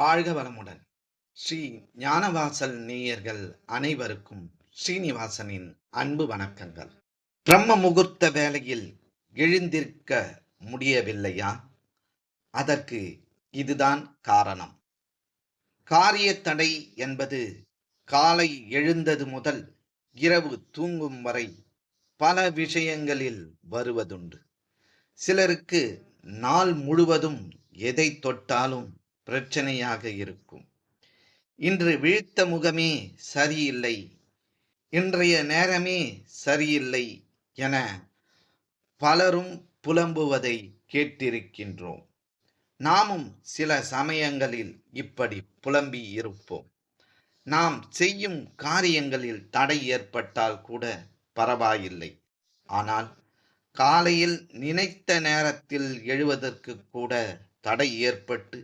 வாழ்க வளமுடன். ஸ்ரீ ஞானவாசல் நேயர்கள் அனைவருக்கும் ஸ்ரீனிவாசனின் அன்பு வணக்கங்கள். பிரம்ம முகூர்த்த வேளையில் எழுந்திருக்க முடியவில்லையா? அதற்கு இதுதான் காரணம். காரிய தடை என்பது காலை எழுந்தது முதல் இரவு தூங்கும் வரை பல விஷயங்களில் வருவதுண்டு. சிலருக்கு நாள் முழுவதும் எதை தொட்டாலும் பிரச்சனையாக இருக்கும். இன்று விழித்த முகமே சரியில்லை, இன்றைய நேரமே சரியில்லை என பலரும் புலம்புவதை கேட்டிருக்கின்றோம். நாமும் சில சமயங்களில் இப்படி புலம்பி இருப்போம். நாம் செய்யும் காரியங்களில் தடை ஏற்பட்டால் கூட பரவாயில்லை. ஆனால் காலையில் நினைத்த நேரத்தில் எழுவதற்கு கூட தடை ஏற்பட்டு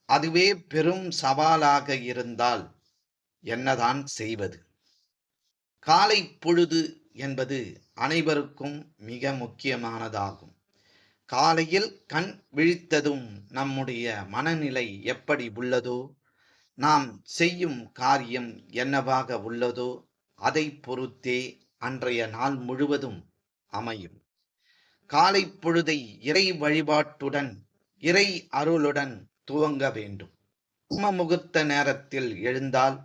அதுவே பெரும் சவாலாக இருந்தால் என்னதான் செய்வது? காலை பொழுது என்பது அனைவருக்கும் மிக முக்கியமானதாகும். காலையில் கண் விழித்ததும் நம்முடைய மனநிலை எப்படி உள்ளதோ, நாம் செய்யும் காரியம் என்னவாக உள்ளதோ அதை பொறுத்தே அன்றைய நாள் முழுவதும் அமையும். காலை பொழுதை இறை வழிபாட்டுடன், இறை அருளுடன் துவங்க வேண்டும். பிரம்ம முகூர்த்த நேரத்தில் எழுந்தால்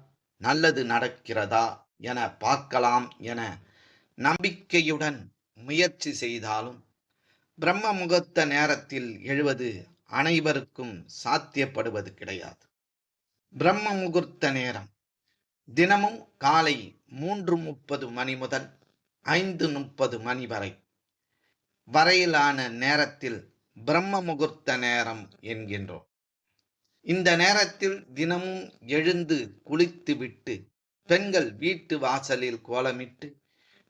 நல்லது நடக்கிறதா என பார்க்கலாம் என நம்பிக்கையுடன் முயற்சி செய்தாலும் பிரம்ம முகூர்த்த நேரத்தில் எழுவது அனைவருக்கும் சாத்தியப்படுவது கிடையாது. பிரம்ம முகூர்த்த நேரம் தினமும் காலை 3:30 மணி முதல் 5:30 மணி வரையிலான நேரத்தில் பிரம்ம முகூர்த்த நேரம் என்கின்றோம். இந்த நேரத்தில் தினமும் எழுந்து குளித்துவிட்டு பெண்கள் வீட்டு வாசலில் கோலமிட்டு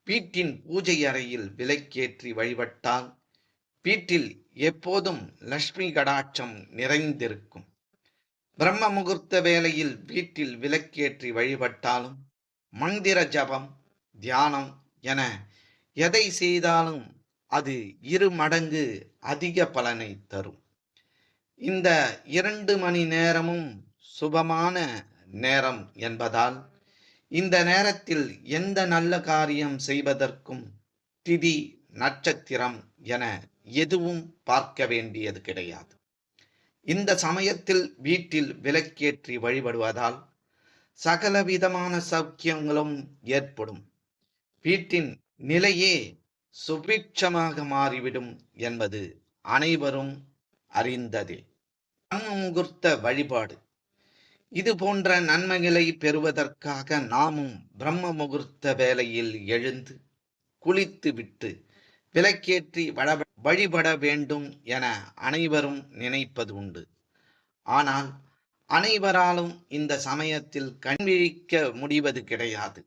வீட்டின் பூஜை அறையில் விளக்கேற்றி வழிபட்டால் வீட்டில் எப்போதும் லட்சுமி கடாட்சம் நிறைந்திருக்கும். பிரம்ம முகூர்த்த வேளையில் வீட்டில் விளக்கேற்றி வழிபட்டாலும் மந்திர ஜபம், தியானம் என எதை செய்தாலும் அது 2 மடங்கு அதிக பலனை தரும். இந்த 2 மணி நேரமும் சுபமான நேரம் என்பதால் இந்த நேரத்தில் எந்த நல்ல காரியம் செய்வதற்கும் திதி, நட்சத்திரம் என எதுவும் பார்க்க வேண்டியது கிடையாது. இந்த சமயத்தில் வீட்டில் விளக்கேற்றி வழிபடுவதால் சகலவிதமான சௌக்கியங்களும் ஏற்படும். வீட்டின் நிலையே சுபிட்சமாக மாறிவிடும் என்பது அனைவரும் அறிந்ததே. பிரம்ம முகூர்த்த வழிபாடு இது போன்ற நன்மைகளை பெறுவதற்காக நாமும் பிரம்ம முகூர்த்த வேளையில் எழுந்து குளித்து விட்டு விளக்கேற்றி வழிபட வேண்டும் என அனைவரும் நினைப்பது உண்டு. ஆனால் அனைவராலும் இந்த சமயத்தில் கண்விழிக்க முடிவது கிடையாது.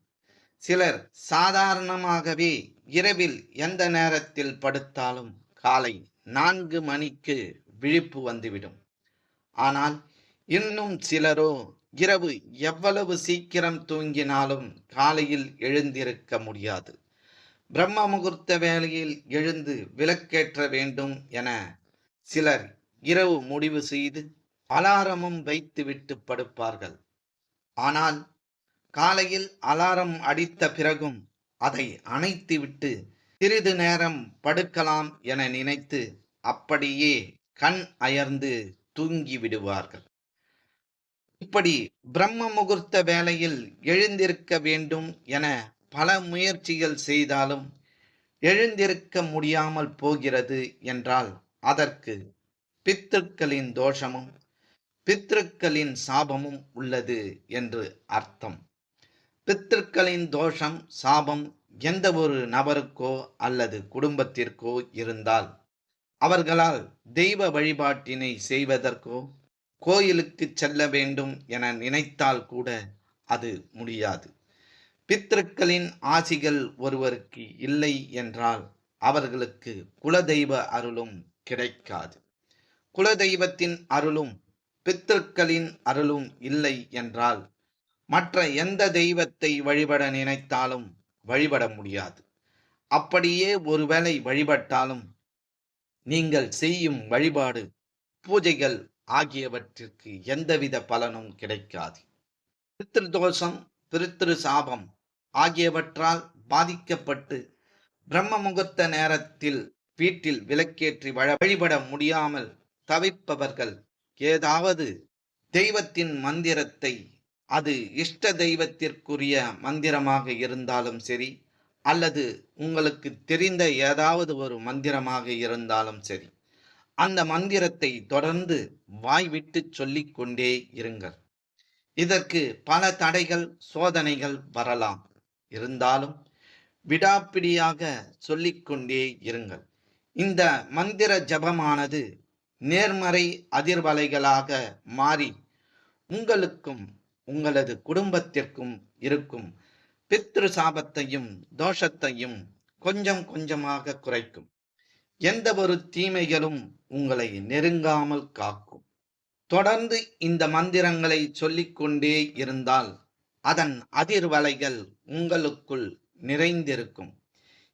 சிலர் சாதாரணமாகவே இரவில் எந்த நேரத்தில் படுத்தாலும் காலை 4 மணிக்கு விழிப்பு வந்துவிடும். ஆனால் இன்னும் சிலரோ இரவு எவ்வளவு சீக்கிரம் தூங்கினாலும் காலையில் எழுந்திருக்க முடியாது. பிரம்ம முகூர்த்த வேளையில் எழுந்து விளக்கேற்ற வேண்டும் என சிலர் இரவு முடிவு செய்து அலாரமும் வைத்துவிட்டு படுப்பார்கள். ஆனால் காலையில் அலாரம் அடித்த பிறகும் அதை அணைத்துவிட்டு சிறிது நேரம் படுக்கலாம் என நினைத்து அப்படியே கண் அயர்ந்து தூங்கி விடுவார்கள். இப்படி பிரம்ம முகூர்த்த வேளையில் எழுந்திருக்க வேண்டும் என பல முயற்சிகள் செய்தாலும் எழுந்திருக்க முடியாமல் போகிறது என்றால் அதற்கு பித்ருக்களின் தோஷமும் பித்ருக்களின் சாபமும் உள்ளது என்று அர்த்தம். பித்ருக்களின் தோஷம், சாபம் எந்த ஒரு நபருக்கோ அல்லது குடும்பத்திற்கோ இருந்தால் அவர்களால் தெய்வ வழிபாட்டினை செய்வதற்கோ கோயிலுக்கு செல்ல வேண்டும் என நினைத்தால் கூட அது முடியாது. பித்ருக்களின் ஆசிகள் ஒருவருக்கு இல்லை என்றால் அவர்களுக்கு குலதெய்வ அருளும் கிடைக்காது. குலதெய்வத்தின் அருளும் பித்ருக்களின் அருளும் இல்லை என்றால் மற்ற எந்த தெய்வத்தை வழிபட நினைத்தாலும் வழிபட முடியாது. அப்படியே ஒருவேளை வழிபட்டாலும் நீங்கள் செய்யும் வழிபாடு, பூஜைகள் ஆகியவற்றிற்கு எந்தவித பலனும் கிடைக்காது. பித்ருதோஷம், பித்ரு சாபம் ஆகியவற்றால் பாதிக்கப்பட்டு பிரம்ம முகூர்த்த நேரத்தில் வீட்டில் விளக்கேற்றி வழிபட முடியாமல் தவிப்பவர்கள் ஏதாவது தெய்வத்தின் மந்திரத்தை, அது இஷ்ட தெய்வத்திற்குரிய மந்திரமாக இருந்தாலும் சரி, அல்லது உங்களுக்கு தெரிந்த ஏதாவது ஒரு மந்திரமாக இருந்தாலும் சரி, அந்த மந்திரத்தை தொடர்ந்து வாய்விட்டு சொல்லிக் கொண்டே இருங்கள். இதற்கு பல தடைகள், சோதனைகள் வரலாம். இருந்தாலும் விடாப்பிடியாக சொல்லிக்கொண்டே இருங்கள். இந்த மந்திர ஜபமானது நேர்மறை அதிர்வலைகளாக மாறி உங்களுக்கும் உங்களது குடும்பத்திற்கும் இருக்கும் பித்ரு சாபத்தையும் தோஷத்தையும் கொஞ்சம் கொஞ்சமாக குறைக்கும். எந்த ஒரு தீமைகளும் உங்களை நெருங்காமல் காக்கும். தொடர்ந்து இந்த மந்திரங்களை சொல்லிக்கொண்டே இருந்தால் அதன் அதிர்வலைகள் உங்களுக்குள் நிறைந்திருக்கும்.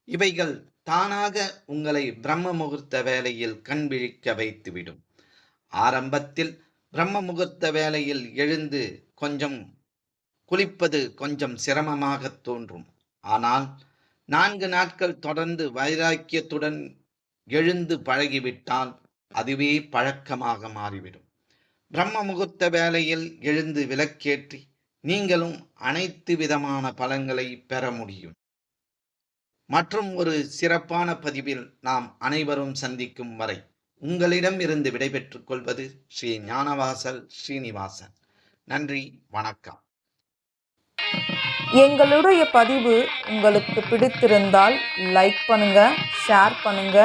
இவைகள் தானாக உங்களை பிரம்ம முகூர்த்த வேளையில் கண்விழிக்க வைத்துவிடும். ஆரம்பத்தில் பிரம்ம முகூர்த்த வேளையில் எழுந்து கொஞ்சம் குளிப்பது கொஞ்சம் சிரமமாக தோன்றும். ஆனால் 4 நாட்கள் தொடர்ந்து வைராக்கியத்துடன் எழுந்து பழகிவிட்டால் அதுவே பழக்கமாக மாறிவிடும். பிரம்ம முகூர்த்த வேளையில் எழுந்து விளக்கேற்றி நீங்களும் அனைத்து விதமான பலன்களை பெற முடியும். மற்றும் ஒரு சிறப்பான பதிவில் நாம் அனைவரும் சந்திக்கும் வரை உங்களிடம் இருந்து விடைபெற்றுக் கொள்வது ஸ்ரீ ஞானவாசல் ஸ்ரீனிவாசன். நன்றி, வணக்கம். எங்களுடைய பதிவு உங்களுக்கு பிடித்திருந்தால் லைக் பண்ணுங்க, ஷேர் பண்ணுங்க.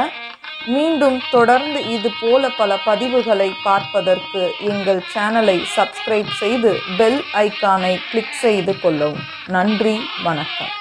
மீண்டும் தொடர்ந்து இது போல பல பதிவுகளை பார்ப்பதற்கு எங்கள் சேனலை சப்ஸ்கிரைப் செய்து பெல் ஐக்கானை கிளிக் செய்து கொள்ளவும். நன்றி, வணக்கம்.